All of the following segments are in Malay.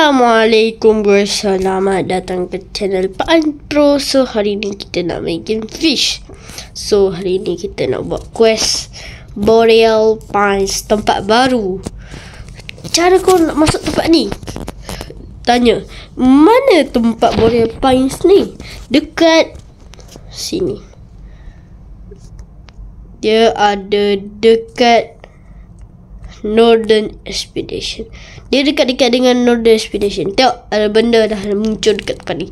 Assalamualaikum guys, selamat datang ke channel Paan Pro. So hari ni kita nak main game fish. So hari ni kita nak buat quest Boreal Pines, tempat baru. Cara kau nak masuk tempat ni? Tanya, mana tempat Boreal Pines ni? Dekat sini. Dia ada dekat Northern Expedition. Dia dekat-dekat dengan Northern Expedition. Tengok, ada benda dah muncul dekat tempat ni.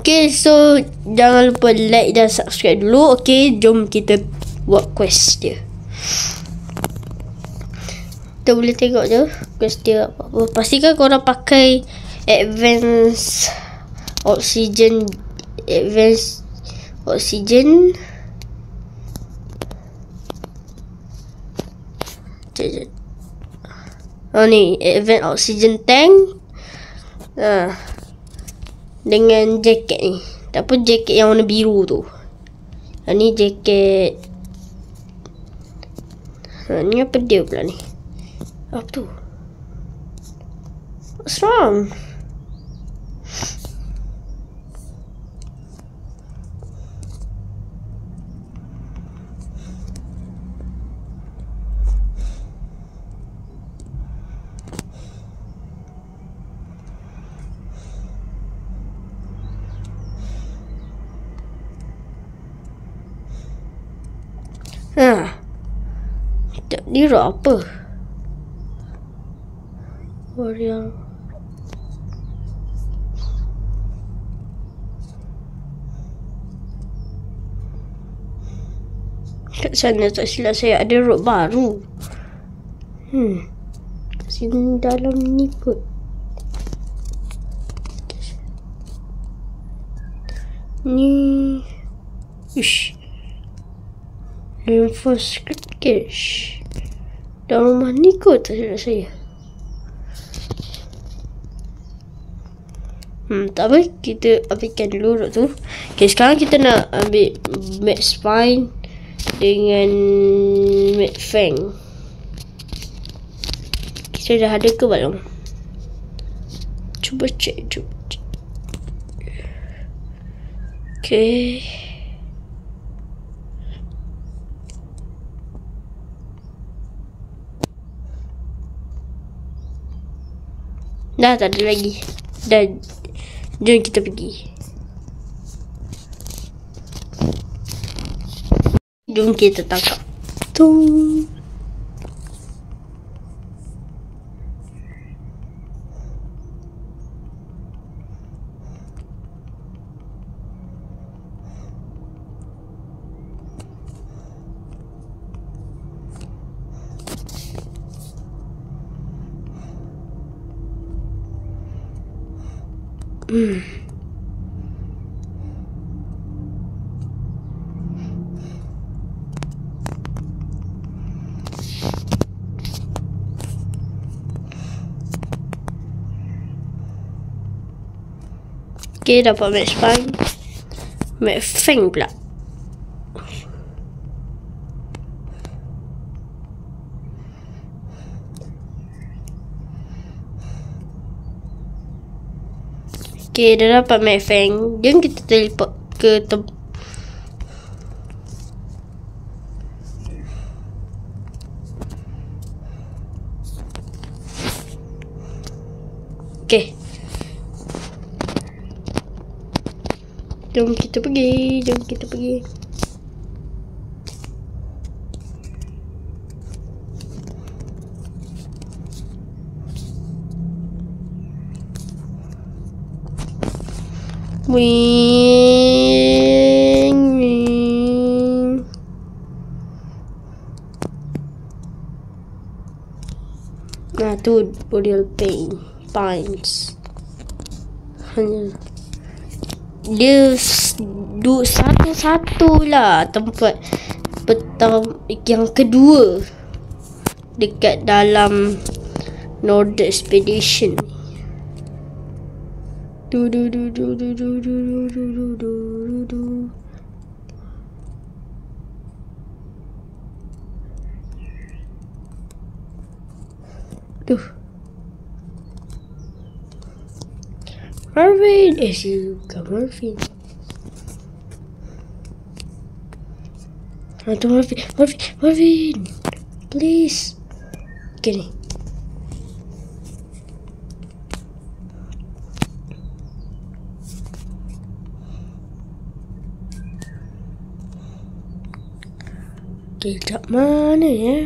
Okay, so jangan lupa like dan subscribe dulu. Okay, jom kita buat quest dia. Kita boleh tengok je quest dia apa-apa. Pastikan korang pakai Advanced Oxygen. Oh ni, Advanced Oxygen Tank. Dengan jaket ni. Tak apa, jaket yang warna biru tu. Ni jaket. Ni apa dia pula ni? Apa tu? What's wrong? Tak dira apa? Boreal. Kat sana tak silap saya ada road baru. Sini dalam ni kot. Ni. Ish. Info script cache. Dalam rumah ni kot tak silap saya. Tak apa, kita ambilkan dulu road tu. Okay, sekarang kita nak ambil Max Spine dengan Max Fang. Kita dah ada ke belum? Cuba cek. Okay. Dah tak ada lagi. Dan jom kita pergi. Jom kita tangkap. Tung. Okay, dapat Max Spine. Max Fang pula. Okay, dah dapat Max Fang. Jom kita teleport ke Okay. Jom kita pergi. Wing. Nah tu Boreal Pines. Dia satu-satu lah tempat yang kedua dekat dalam Northern Expedition. Tuh. Marvin. Bukan Marvin. Itu Marvin. Please. Okay ni. Okay, kat mana ya?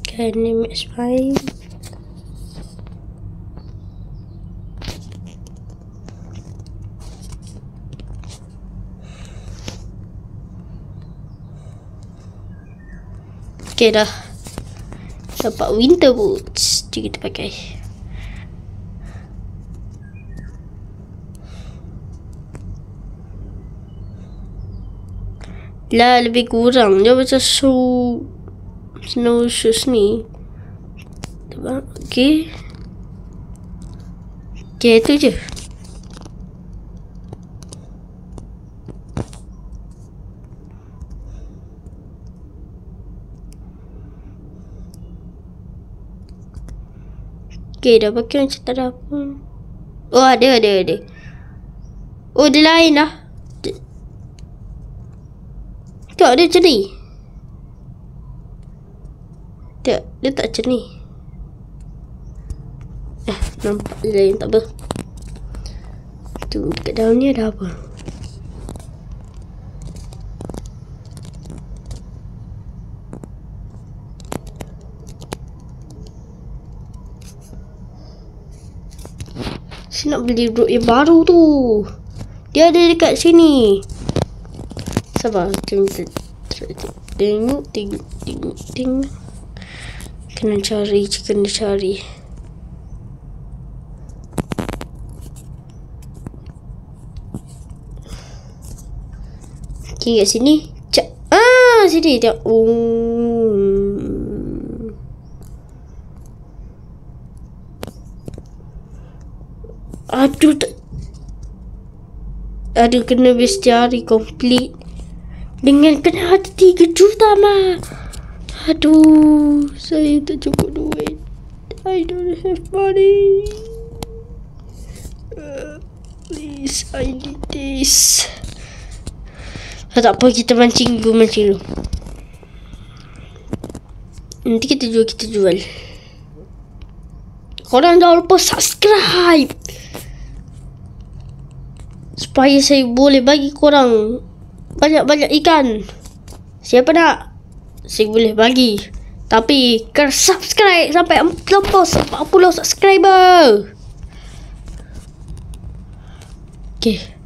Okay, ni match fine. Okay dah. Dapat winter boots. Jom kita pakai. Lah lebih kurang je macam snow shoes ni. Okay. Okay, itu je. Okay, dah pakai macam tak ada apa. Oh, ada. Oh, dia lain lah. Tak, dia macam ni. Tak, dia tak macam ni. Nampak dia lain, tak apa. Tu, dekat dalam ni ada apa? Saya nak beli road yang baru tu. Dia ada dekat sini. Sabar, tengok. Kena cari. Okay, kat sini. Sini tengok. Aduh, tak. Aduh, kena bestiari complete. Dengan kena ada 3 juta mah. Aduh, saya tak cukup duit. I don't have money. Please, I need this. Tak apa, kita mancing dulu. Nanti kita jual. Korang jangan lupa subscribe. Supaya saya boleh bagi korang banyak-banyak ikan. Siapa nak? Saya boleh bagi. Tapi kena subscribe sampai 40 subscriber. Okay.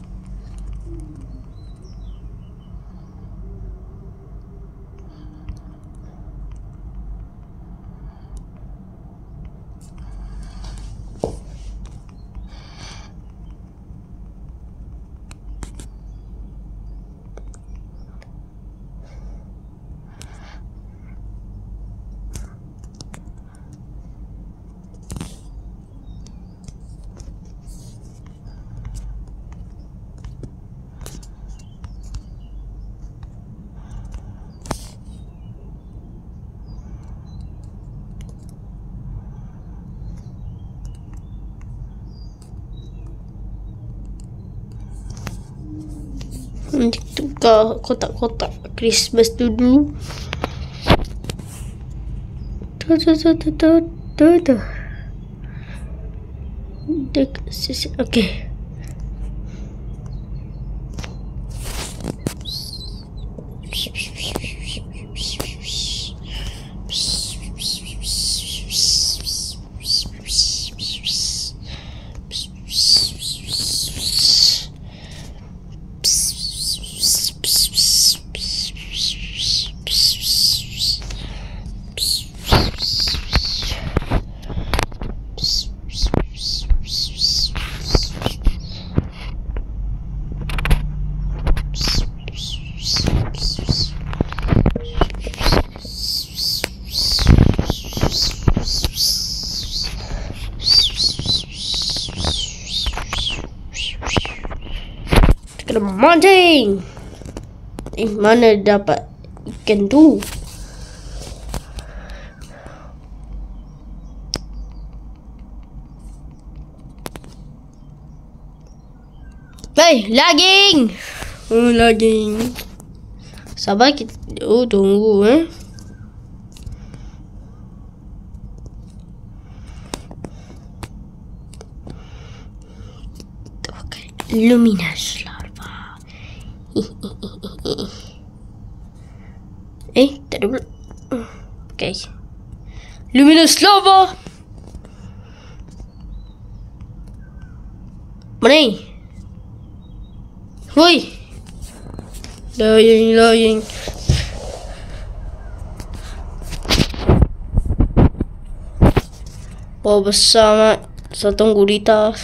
Tukar kotak-kotak Christmas tu dulu. Tu. Okay. Kena mancing. Mana dapat ikan tu? Hei, lagging. Lagging. Sabar kita. Oh, tunggu Luminous larva. Tak ada pula. Okay. Luminous lava. Mana ni? Woi. Lying. Oh, besar mat. Satu gurita.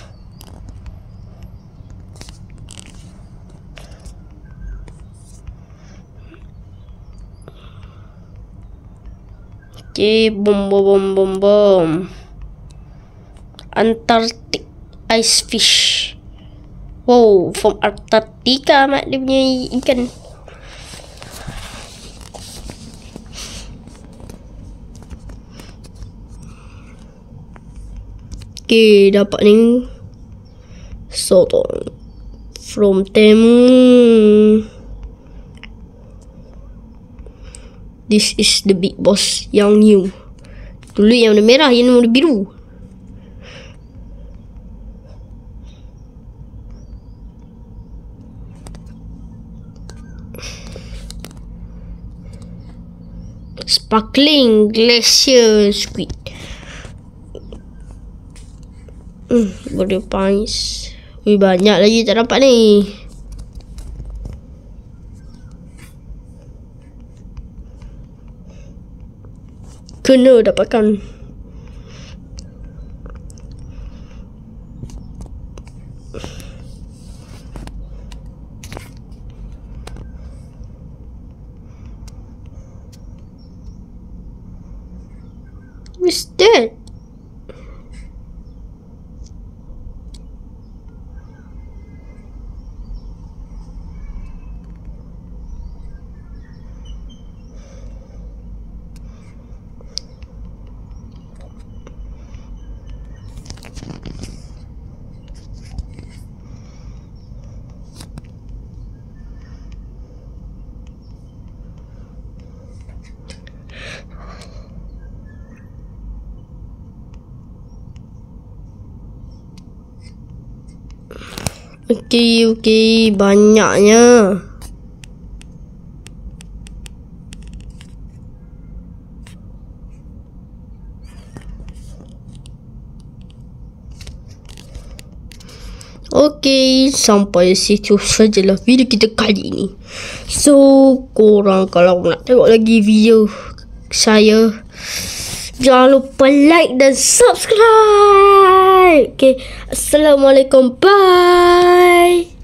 Okay, bom. Antarctic ice fish. Wow, from Antarctica mat dia punya ikan. Okay, dapat ni. Sotong from Temu. This is the big boss yang new. Dulu yang warna merah, yang warna biru. Sparkling glacier squid. Boleh pines. Banyak lagi tak dapat ni. Kena dapatkan. What's that? Okey, banyaknya. Okey, sampai situ sajalah video kita kali ini. So, korang kalau nak tengok lagi video saya, jangan lupa like dan subscribe. Okay, Assalamualaikum. Bye.